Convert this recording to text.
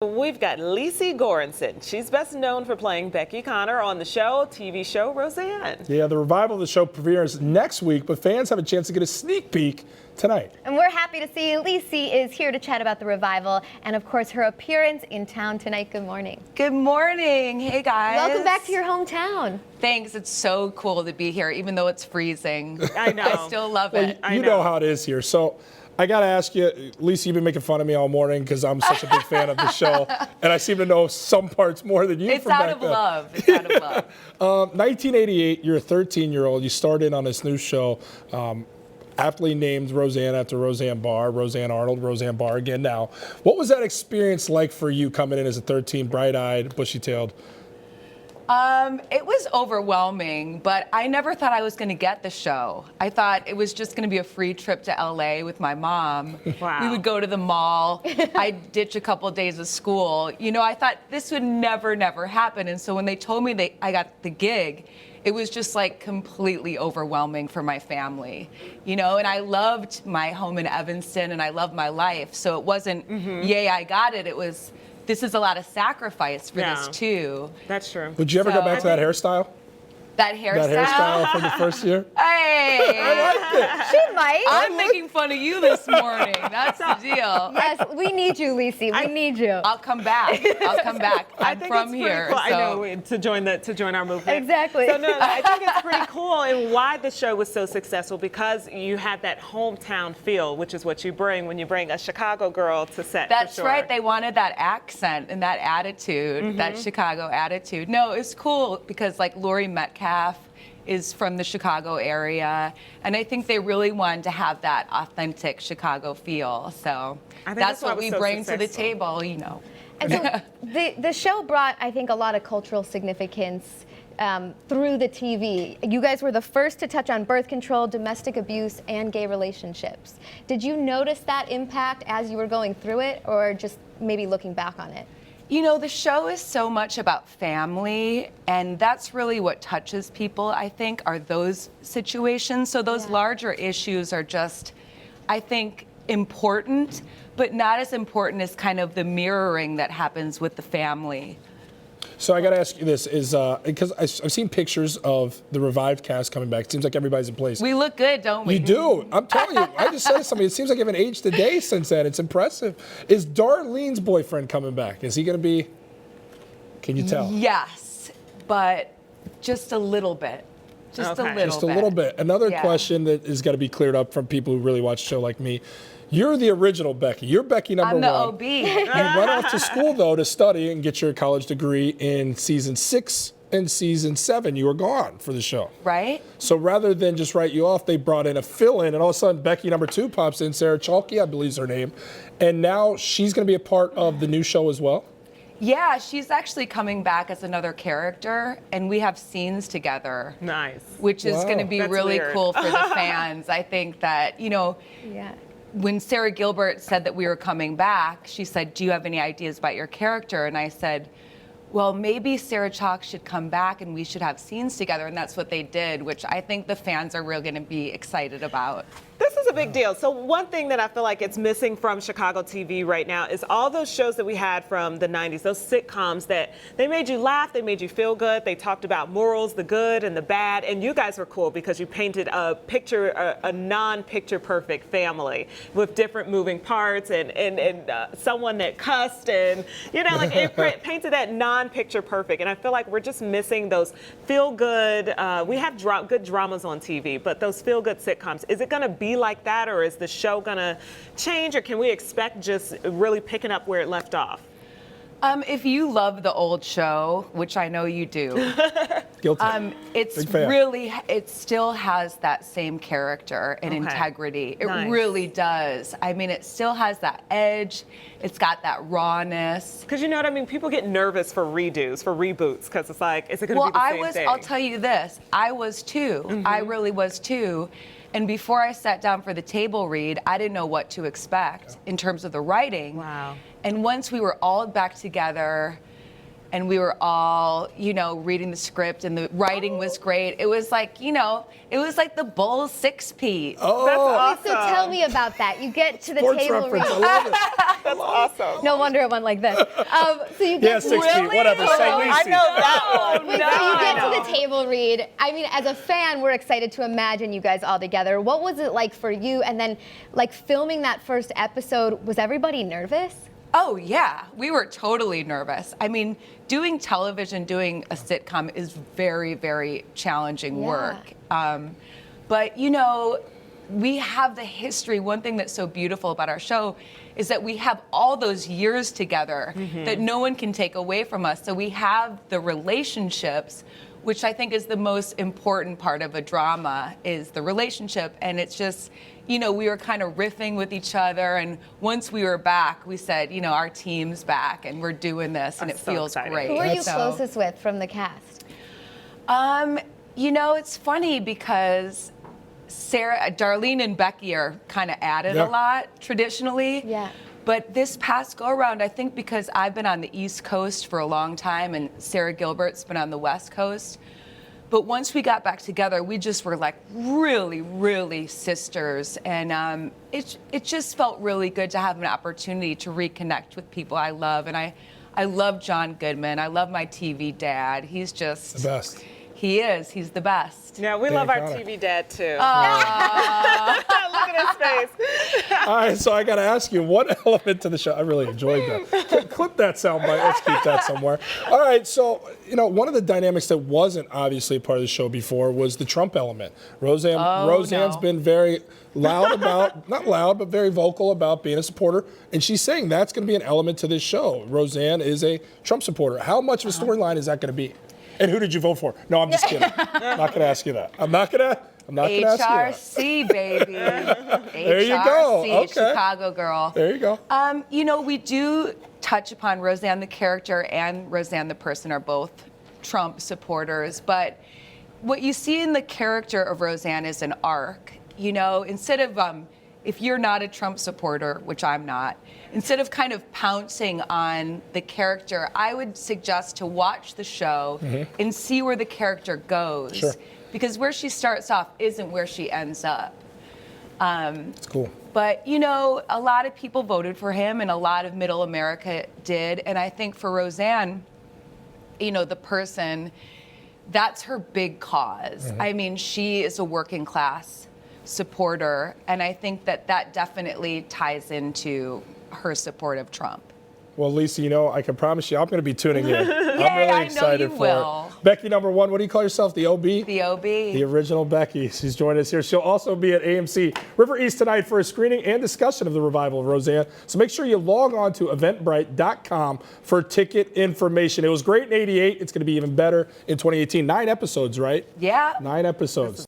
We've got Lecy Goranson. She's best known for playing Becky Conner on the TV show Roseanne. Yeah, the revival of the show premieres next week, but fans have a chance to get a sneak peek tonight. And we're happy to see Lecy is here to chat about the revival and, of course, her appearance in town tonight. Good morning. Good morning. Hey, guys. Welcome back to your hometown. Thanks. It's so cool to be here, even though it's freezing. I know. I still love it. You know how it is here. So I got to ask you, Lecy, you've been making fun of me all morning because I'm such a big fan of the show. And I seem to know some parts more than you. It's from out back of then. love. It's out of love. 1988, you're a 13-year-old. You started on this new show, aptly named Roseanne after Roseanne Barr, Roseanne Arnold, Roseanne Barr again now. What was that experience like for you coming in as a 13, bright-eyed, bushy-tailed? It was overwhelming, but I never thought I was going to get the show. I thought it was just going to be a free trip to LA with my mom. Wow. We would go to the mall. I'd ditch a couple of days of school. You know, I thought this would never happen. And so when they told me I got the gig, it was just like completely overwhelming for my family, you know, and I loved my home in Evanston and I loved my life. So it wasn't, yay, I got it. It was, this is a lot of sacrifice for this too. That's true. Would you ever go back to that hairstyle? That hairstyle? That hairstyle from the first year? Hey! I liked it. She might. I'm making fun of you this morning. That's the deal. Yes, we need you, Lecy. We need you. I'll come back. I'll come back. I'm from here. Cool. So. I know, to join our movement. Exactly. So no, I think it's pretty cool, and why the show was so successful, because you had that hometown feel, which is what you bring when you bring a Chicago girl to set. That's for sure. right. They wanted that accent and that attitude, that Chicago attitude. No, it's cool because like Lori Metcalf is from the Chicago area, and I think they really wanted to have that authentic Chicago feel. So that's what we bring to the table, you know. And so the show brought, I think, a lot of cultural significance through the TV. You guys were the first to touch on birth control, domestic abuse, and gay relationships. Did you notice that impact as you were going through it, or just maybe looking back on it? You know, the show is so much about family, and that's really what touches people, I think, are those situations. So those larger issues are just, I think, important, but not as important as kind of the mirroring that happens with the family. So I got to ask you this, is because I've seen pictures of the revived cast coming back. It seems like everybody's in place. We look good, don't we? You do. I'm telling you. I just said something. It seems like you haven't aged a day since then. It's impressive. Is Darlene's boyfriend coming back? Is he going to be? Can you tell? Yes, but just a little bit. Just a little bit. Another question that has got to be cleared up from people who really watch the show like me. You're the original Becky. You're Becky number one. I'm the OB. You went off to school, though, to study and get your college degree in season 6 and season 7. You were gone for the show. Right. So rather than just write you off, they brought in a fill-in, and all of a sudden Becky number 2 pops in, Sarah Chalke, I believe is her name, and now she's going to be a part of the new show as well? Yeah, she's actually coming back as another character, and we have scenes together. Nice. Which is going to be really cool for the fans. I think that, you know, when Sarah Gilbert said that we were coming back, she said, do you have any ideas about your character? And I said, well, maybe Sarah Chalke should come back and we should have scenes together. And that's what they did, which I think the fans are really going to be excited about. This is a big deal. So one thing that I feel like it's missing from Chicago TV right now is all those shows that we had from the 90s, those sitcoms that they made you laugh, they made you feel good, they talked about morals, the good and the bad, and you guys were cool because you painted a picture, a non-picture perfect family with different moving parts and someone that cussed and, you know, like it painted that non-picture perfect. And I feel like we're just missing those feel good, we have good dramas on TV, but those feel good sitcoms, is it going to be like that, or is the show gonna change, or can we expect just really picking up where it left off? If you love the old show, which I know you do, Guilty. it still has that same character and integrity. It really does. I mean, it still has that edge. It's got that rawness. Because you know what I mean? People get nervous for redos, for reboots, because it's like, is it going to be the same thing? I'll tell you this, I was too. I really was too. And before I sat down for the table read, I didn't know what to expect in terms of the writing. Wow. And once we were all back together, and we were all, reading the script, and the writing was great. It was like, it was like the Bulls 6-peat. Oh, That's So awesome. tell me about that. You get to the sports table reference. read. I love it. That's awesome. No wonder it went like this. So you Yeah, get 6 feet, Really? whatever. Say I Lecy. know that one. Wait, No, so you I get know. to the table read. I mean, as a fan, we're excited to imagine you guys all together. What was it like for you? And then, like, filming that first episode, was everybody nervous? Oh, yeah. We were totally nervous. I mean, doing television, doing a sitcom is very, very challenging Yeah. work. But, we have the history. One thing that's so beautiful about our show is that we have all those years together that no one can take away from us. So we have the relationships, which I think is the most important part of a drama, is the relationship. And it's just, we were kind of riffing with each other. And once we were back, we said, our team's back and we're doing this, and it That's so feels exciting. great. Who are you So- closest with from the cast? It's funny because Darlene and Becky are kind of added Yeah. a lot traditionally. Yeah. But this past go around, I think because I've been on the East Coast for a long time and Sarah Gilbert's been on the West Coast. But once we got back together, we just were like really, really sisters. And it just felt really good to have an opportunity to reconnect with people I love. And I love John Goodman. I love my TV dad. He's just The best. He is. He's the best. Yeah, we Becky love our Conner. TV dad too. Look at his face. All right, so I got to ask you, what element to the show? I really enjoyed that. Clip that soundbite. Let's keep that somewhere. All right, so one of the dynamics that wasn't obviously a part of the show before was the Trump element. Roseanne's no. been very loud about, not loud, but very vocal about being a supporter, and she's saying that's going to be an element to this show. Roseanne is a Trump supporter. How much of a storyline is that going to be? And who did you vote for? No, I'm just kidding. I'm not going to ask you that. I'm not going to ask you that. HRC, baby. There you go. HRC, Okay. Chicago girl. There you go. We do touch upon Roseanne the character and Roseanne the person are both Trump supporters, but what you see in the character of Roseanne is an arc. Instead of if you're not a Trump supporter, which I'm not, instead of kind of pouncing on the character, I would suggest to watch the show and see where the character goes. Sure. Because where she starts off isn't where she ends up. It's cool. But, a lot of people voted for him and a lot of middle America did. And I think for Roseanne, the person, that's her big cause. I mean, she is a working class supporter. And I think that definitely ties into her support of Trump. Well, Lecy, I can promise you I'm going to be tuning in. I'm really I know excited you for will. it. Becky, number one, what do you call yourself? The OB? The OB. The original Becky. She's joining us here. She'll also be at AMC River East tonight for a screening and discussion of the revival of Roseanne. So make sure you log on to eventbrite.com for ticket information. It was great in '88. It's going to be even better in 2018. 9 episodes, right? Yeah. 9 episodes.